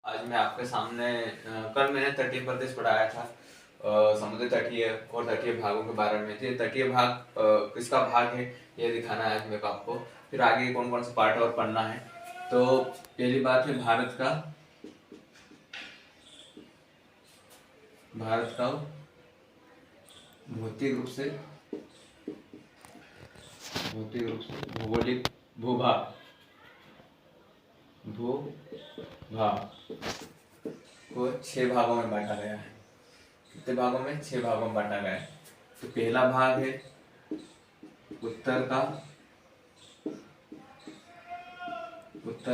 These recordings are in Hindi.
आज मैं आपके सामने कल मैंने तटीय प्रदेश पढ़ाया था, समुद्र तटीय और तटीय भागों के बारे में। तो ये तटीय भाग किसका भाग है ये दिखाना है आज मेरे को आपको। फिर आगे कौन कौन सा पार्ट और पढ़ना है। तो पहली बात है भारत का भौतिक रूप से भौगोलिक भूभाग को 6 भागों में बांटा गया है। कितने भागों में? 6 भागों में बांटा गया है। तो पहला भाग है उत्तर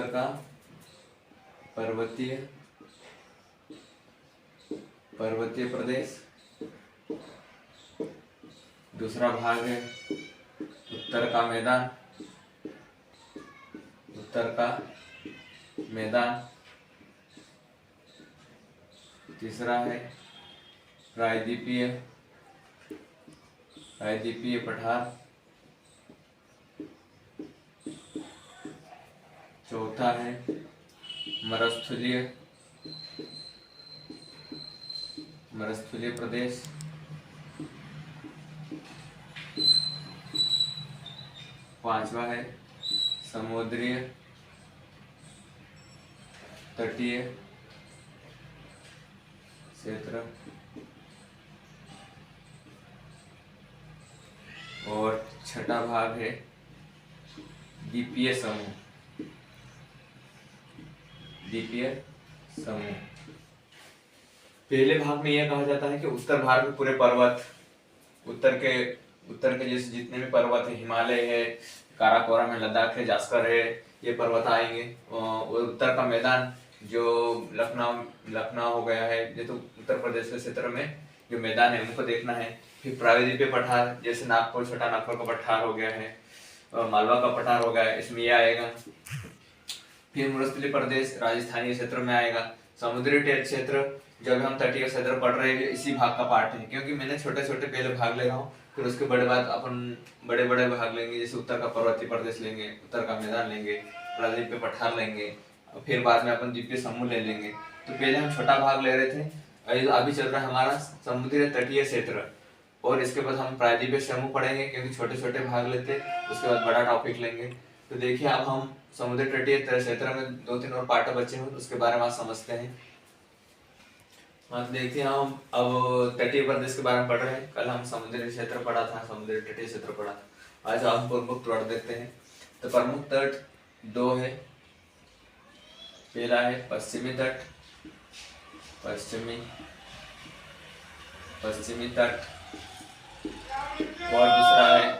का पर्वतीय प्रदेश। दूसरा भाग है उत्तर का मैदान। तीसरा है प्रायद्वीपीय पठार। चौथा है मरुस्थलीय प्रदेश। पांचवा है समुद्रीय तटीय क्षेत्र। और छठा भाग है द्वीपीय समूह। पहले भाग में यह कहा जाता है कि उत्तर भारत में पूरे पर्वत, उत्तर के जैसे जितने भी पर्वत है, हिमालय है, काराकोरम है, लद्दाख है, जास्कर है, ये पर्वत आएंगे। और उत्तर का मैदान जो लखनऊ हो गया है, ये तो उत्तर प्रदेश के क्षेत्र में जो मैदान है उनको देखना है। फिर प्रायद्वीपीय पठार जैसे नागपुर, छोटा नागपुर का पठार हो गया है, और मालवा का पठार हो गया है, इसमें यह आएगा। फिर मरुस्थलीय प्रदेश राजस्थानी क्षेत्र में आएगा। समुद्री क्षेत्र जब हम तटीय क्षेत्र पढ़ रहे हैं इसी भाग का पार्ट है, क्योंकि मैंने छोटे छोटे पहले भाग ले रहा हूँ, फिर उसके बड़े बाद अपन बड़े बड़े भाग लेंगे। जैसे उत्तर का पर्वतीय प्रदेश लेंगे, उत्तर का मैदान लेंगे, प्रायद्वीपीय पठार लेंगे, फिर बाद में अपन द्वीपीय समूह ले लेंगे। तो पहले हम छोटा भाग ले रहे थे, अभी चल रहा है हमारा समुद्री तटीय क्षेत्र, और इसके बाद हम प्रायद्वीपीय समूह पढ़ेंगे क्योंकि छोटे छोटे भाग लेते, उसके बाद बड़ा टॉपिक लेंगे। तो देखिए अब हम समुद्र तटीय क्षेत्र में 2-3 और पार्ट बचे हैं, उसके बारे में समझते हैं। देखते हैं हम अब तटीय प्रदेश के बारे में पढ़ रहे हैं। कल हम समुद्री क्षेत्र पढ़ा था, समुद्री तटीय क्षेत्र पढ़ा था। आज हम प्रमुख तट देखते हैं। तो प्रमुख तट 2 है। पहला है पश्चिमी तट और दूसरा है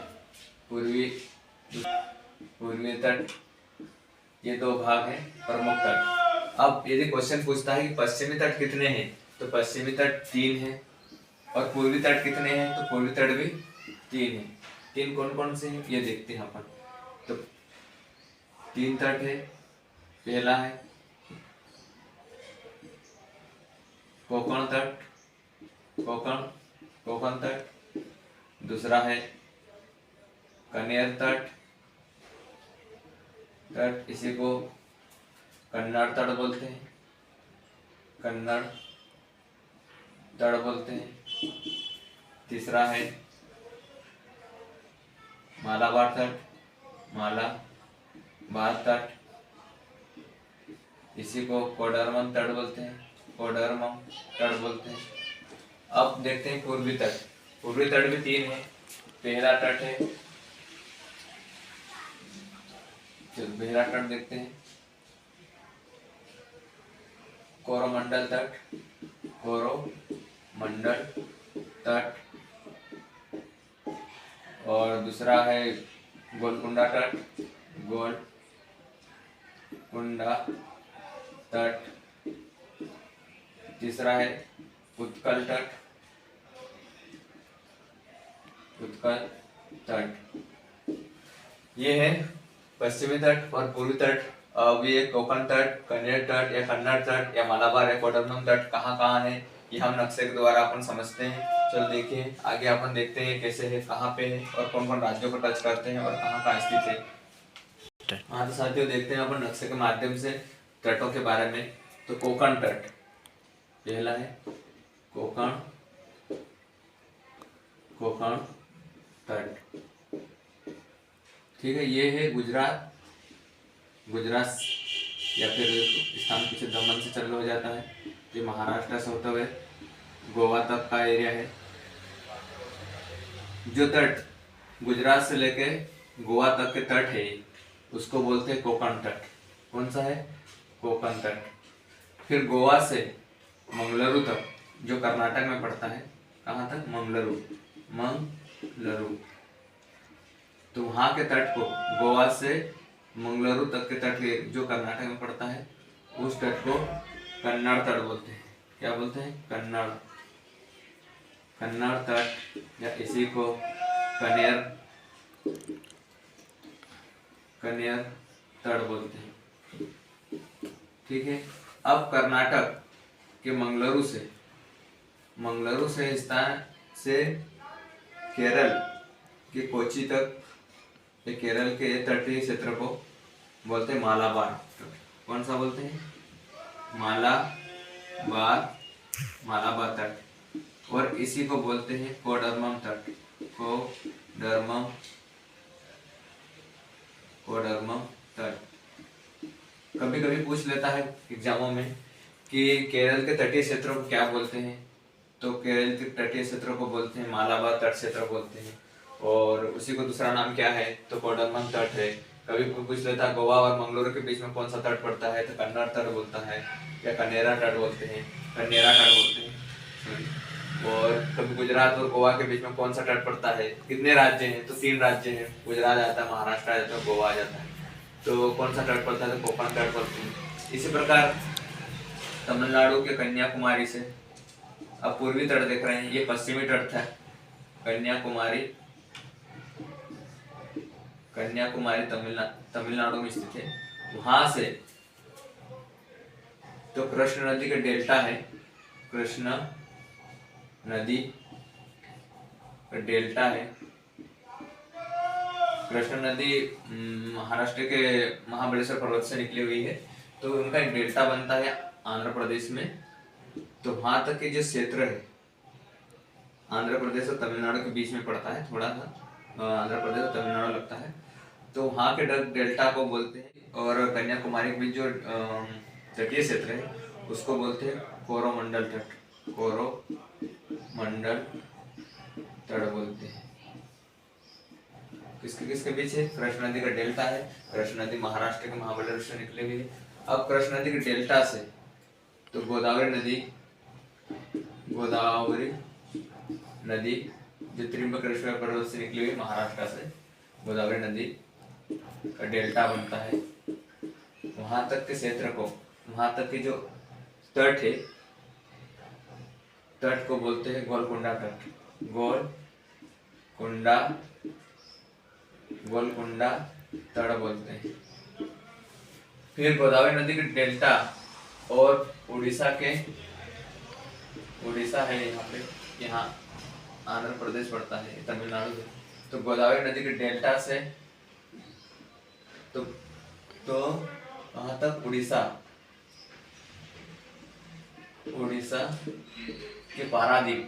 पूर्वी तट। ये 2 भाग हैं प्रमुख तट। अब यदि क्वेश्चन पूछता है कि पश्चिमी तट कितने हैं, तो पश्चिमी तट 3 है, और पूर्वी तट कितने हैं, तो पूर्वी तट भी 3 है। 3 कौन कौन से हैं ये देखते हैं अपन। तो 3 तट है। पहला है कोकण तट। दूसरा है कनेर तट, इसी को कन्नड़ तट बोलते हैं। तीसरा है मालाबार तट, इसी को कोडरमन तट बोलते हैं। अब देखते हैं पूर्वी तट भी 3 है। पहला तट है, पहला तट देखते हैं कोरोमंडल तट, और दूसरा है गोलकुंडा तट। तीसरा है उत्कल तट। ये है पश्चिमी तट और पूर्वी तट। अब ये कोकण तट, कनेर तट या कन्नड़ तट या मालाबार या कोडरमन तट कहाँ है, ये हम नक्शे के द्वारा अपन समझते हैं। चलो देखिए आगे अपन देखते हैं कैसे है, कहाँ पे है, और कौन कौन राज्यों को टच करते हैं और कहाँ स्थित है। हाँ तो साथियों देखते हैं अपन नक्शे के माध्यम से तटों के बारे में। तो कोंकण तट पहला है, कोंकण तट। ठीक है, ये है गुजरात या फिर स्थान पीछे दमन से चालू हो जाता है, ये महाराष्ट्र से होते हुए गोवा तक का एरिया है। जो तट गुजरात से लेके गोवा तक के तट है उसको बोलते हैं कोंकण तट। कौन सा है? कोंकण तट। फिर गोवा से मंगलुरु तक जो कर्नाटक में पड़ता है, कहाँ तक? मंगलुरु। तो वहाँ के तट को, गोवा से मंगलुरु तक के तट के जो कर्नाटक में पड़ता है उस तट को कन्नड़ तट बोलते हैं। क्या बोलते हैं? कन्नड़ तट, या इसी को कनेर तट बोलते हैं। ठीक है, अब कर्नाटक के मंगलुरु से स्थान से केरल के कोची तक, केरल के तटीय क्षेत्र को बोलते हैं मालाबार। कौन सा बोलते हैं? मालाबार तट। और इसी को बोलते हैं कोडरमम तट। कोडरमम तट। कभी कभी पूछ लेता है एग्जामों में कि केरल के तटीय क्षेत्रों को क्या बोलते हैं, तो केरल के तटीय क्षेत्रों को बोलते हैं मालाबार तट क्षेत्र बोलते हैं। और उसी को दूसरा नाम क्या है? तो कोडरमम तट है। कभी पूछ लेता है गोवा और मंगलुरु के बीच में कौन सा तट पड़ता है, तो कन्नड़ तट बोलता है, या कनेरा तट बोलते हैं। और कभी गुजरात और गोवा के बीच में कौन सा तट पड़ता है? कितने राज्य हैं? तो 3 राज्य हैं, गुजरात आता है, महाराष्ट्र आ जाता है, गोवा आ जाता है। तो कौन सा तट पड़ता है? तो कोंकण तट बोलते हैं। इसी प्रकार तमिलनाडु के कन्याकुमारी से, अब पूर्वी तट देख रहे हैं, ये पश्चिमी तट था। कन्याकुमारी तमिलनाडु में स्थित है। वहां से तो कृष्ण नदी का डेल्टा है, कृष्ण नदी का डेल्टा है। कृष्ण नदी महाराष्ट्र के महाबलेश्वर पर्वत से निकली हुई है, तो उनका एक डेल्टा बनता है आंध्र प्रदेश में। तो वहां तक के जो क्षेत्र है, आंध्र प्रदेश और तमिलनाडु के बीच में पड़ता है, थोड़ा सा आंध्र प्रदेश और तमिलनाडु लगता है, तो वहाँ के डेल्टा को बोलते हैं। और कन्याकुमारी के बीच जो तटीय क्षेत्र है उसको बोलते हैं कोरोमंडल तट बोलते हैं। किसके बीच है? कृष्ण नदी का डेल्टा है। कृष्ण नदी महाराष्ट्र के महाबलेश्वर से निकली हुई है। अब कृष्ण नदी के डेल्टा से तो गोदावरी नदी जो त्रिंबकेश्वर पर्वत से निकली हुई महाराष्ट्र से, गोदावरी नदी का डेल्टा बनता है। वहां तक के क्षेत्र को, वहां तक के जो तट है, तट को बोलते हैं गोलकुंडा तट। गोलकुंडा तट बोलते हैं। फिर गोदावरी नदी के डेल्टा और उड़ीसा है यहाँ पे, यहाँ आंध्र प्रदेश पड़ता है, तमिलनाडु है। तो गोदावरी नदी के डेल्टा से तो वहां तक उड़ीसा के पारादीप,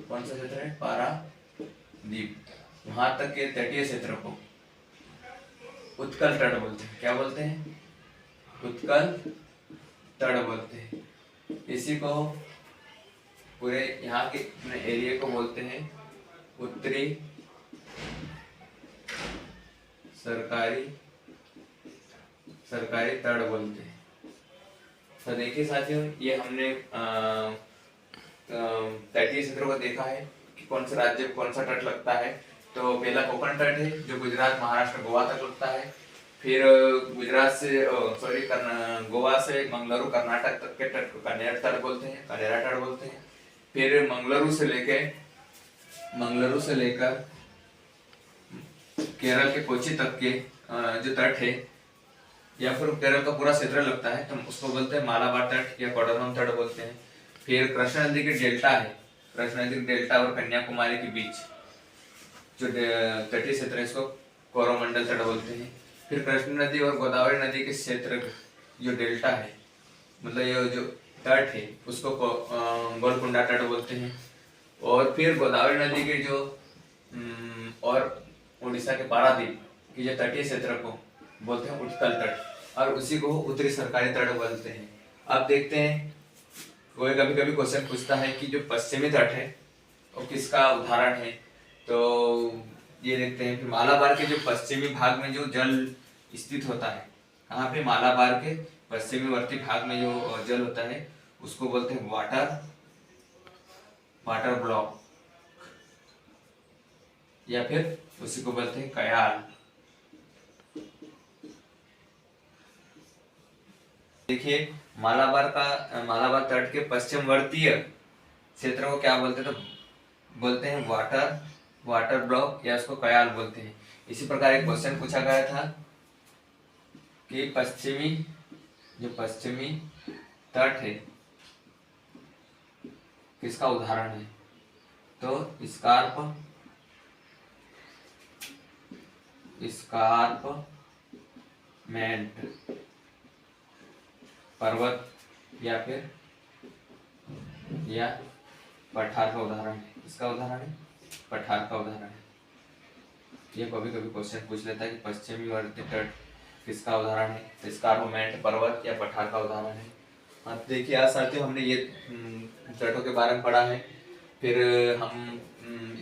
कौन सा क्षेत्र है? पारादीप। वहां तक के तटीय क्षेत्र को उत्कल तट बोलते हैं। क्या बोलते हैं? उत्कल तट बोलते हैं। इसी को पूरे यहाँ के एरिया को बोलते हैं उत्तरी सरकारी तट बोलते हैं। तो देखिए साथियों, ये हमने तटीय क्षेत्रों को देखा है कि कौन सा राज्य कौन सा तट लगता है। तो पहला कोंकण तट है जो गुजरात, महाराष्ट्र, गोवा तक लगता है। फिर गोवा से मंगलुरु कर्नाटक तक के तट को कनेरा तट बोलते हैं। फिर मंगलुरु से लेकर केरल के कोची तक के जो तट है, या फिर केरल का पूरा क्षेत्र लगता है, तो उसको बोलते हैं मालाबार तट या कोडरमम तट बोलते हैं। फिर कृष्ण नदी के डेल्टा है, कृष्ण नदी के डेल्टा और कन्याकुमारी के बीच जो तटीय क्षेत्र है, इसको कोरोमंडल तट बोलते हैं। फिर कृष्ण नदी और गोदावरी नदी के क्षेत्र जो डेल्टा है, मतलब ये जो तट है उसको गोलकुंडा तट बोलते हैं। और फिर गोदावरी नदी के जो और उड़ीसा के पारादीप की जो तटीय क्षेत्र को बोलते हैं उत्कल तट, और उसी को उत्तरी सरकारी तट बोलते हैं। अब देखते हैं, कोई कभी कभी क्वेश्चन पूछता है कि जो पश्चिमी तट है वो किसका उदाहरण है। तो ये देखते हैं कि मालाबार के जो पश्चिमी भाग में जो जल स्थित होता है, कहाँ पे, मालाबार के पश्चिमी वर्ती भाग में जो जल होता है उसको बोलते हैं वाटर ब्लॉक, या फिर उसी को बोलते हैं कयाल। देखिए मालाबार तट के पश्चिम वर्तीय क्षेत्र को क्या बोलते हैं, तो बोलते हैं वाटर ब्लॉक, या उसको कयाल बोलते हैं। इसी प्रकार एक क्वेश्चन पूछा गया था कि पश्चिमी तट है किसका उदाहरण है, तो स्कार्पमेंट पर्वत या पठार का उदाहरण है। इसका उदाहरण है पठार का उदाहरण है। ये कभी कभी क्वेश्चन पूछ लेता है कि पश्चिमी वर्ती तट किसका उदाहरण है, तो स्कार्पमेंट पर्वत या पठार का उदाहरण है। हाँ, देखिए आज साथियों हमने ये तटों के बारे में पढ़ा है। फिर हम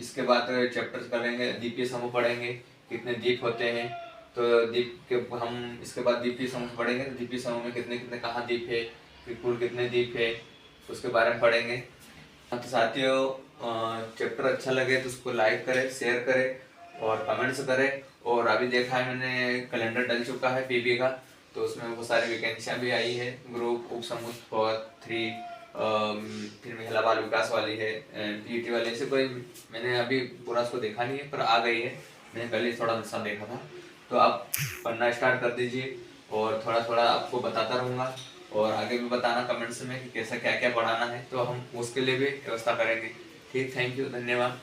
इसके बाद चैप्टर्स करेंगे, द्वीपीय समूह पढ़ेंगे, कितने द्वीप होते हैं। तो द्वीप के हम इसके बाद द्वीपीय समूह पढ़ेंगे, तो द्वीपीय समूह में कितने कितने कहाँ द्वीप है, फिर कुल कितने द्वीप है, उसके बारे में पढ़ेंगे। तो साथियों चैप्टर अच्छा लगे तो उसको लाइक करें, शेयर करें और कमेंट्स करें। और अभी देखा है मैंने कैलेंडर डल चुका है पीबी का, तो उसमें बहुत सारी वैकेंसियाँ भी आई है, ग्रुप उप समूह फॉर 3, फिर महिला बाल विकास वाली है, पीईटी वाली, ऐसे कोई मैंने अभी पूरा उसको देखा नहीं है पर आ गई है। मैंने कल ही थोड़ा सा देखा था। तो आप पढ़ना स्टार्ट कर दीजिए और थोड़ा थोड़ा आपको बताता रहूँगा, और आगे भी बताना कमेंट्स में कि कैसा क्या क्या पढ़ाना है, तो हम उसके लिए भी व्यवस्था करेंगे। ठीक, थैंक यू, धन्यवाद।